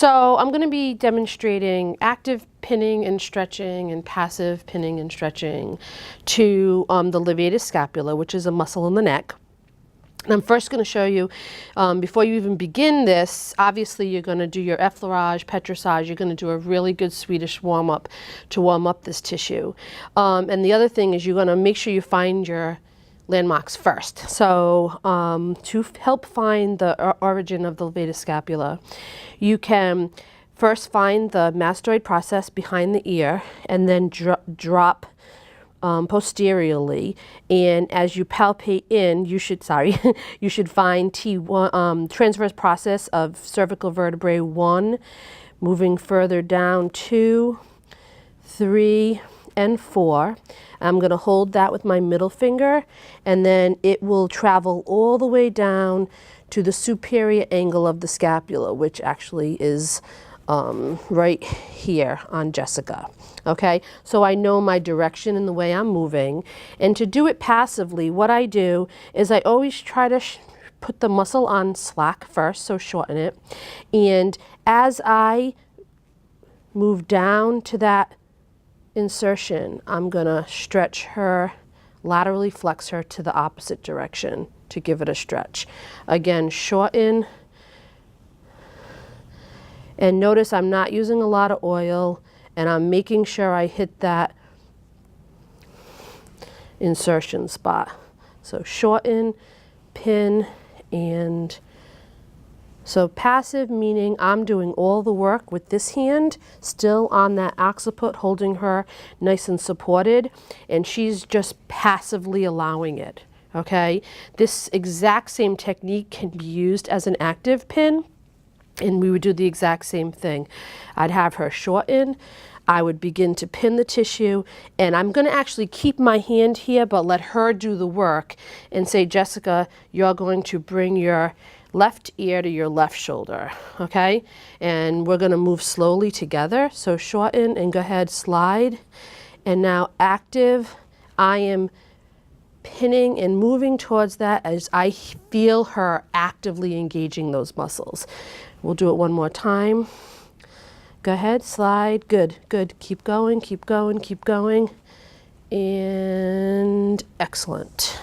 So I'm going to be demonstrating active pinning and stretching and passive pinning and stretching to the levator scapula, which is a muscle in the neck. And I'm first going to show you, before you even begin this, obviously you're going to do your effleurage, petrissage. You're going to do a really good Swedish warm-up to warm up this tissue. And the other thing is you're going to make sure you find your landmarks first. So to help find the origin of the levator scapula, you can first find the mastoid process behind the ear and then drop posteriorly, and as you palpate in, you should you should find T1 transverse process of cervical vertebrae 1, moving further down 2, 3, and 4. I'm going to hold that with my middle finger, and then it will travel all the way down to the superior angle of the scapula, which actually is right here on Jessica. Okay, so I know my direction and the way I'm moving. And to do it passively, what I do is I always try to put the muscle on slack first, so shorten it. And as I move down to that insertion, I'm gonna stretch her, laterally flex her to the opposite direction to give it a stretch. Again, shorten. And notice I'm not using a lot of oil, and I'm making sure I hit that insertion spot. So shorten, pin, and so passive meaning I'm doing all the work with this hand still on that occiput, holding her nice and supported, and she's just passively allowing it. Okay, this exact same technique can be used as an active pin. And we would do the exact same thing. I'd have her shorten. I would begin to pin the tissue, and I'm going to actually keep my hand here, but let her do the work and say, Jessica, you're going to bring your left ear to your left shoulder, okay? And we're going to move slowly together. So shorten and go ahead, slide. And now active, I am pinning and moving towards that as I feel her actively engaging those muscles. We'll do it one more time. Go ahead, slide, good, good. Keep going, keep going, keep going. And excellent.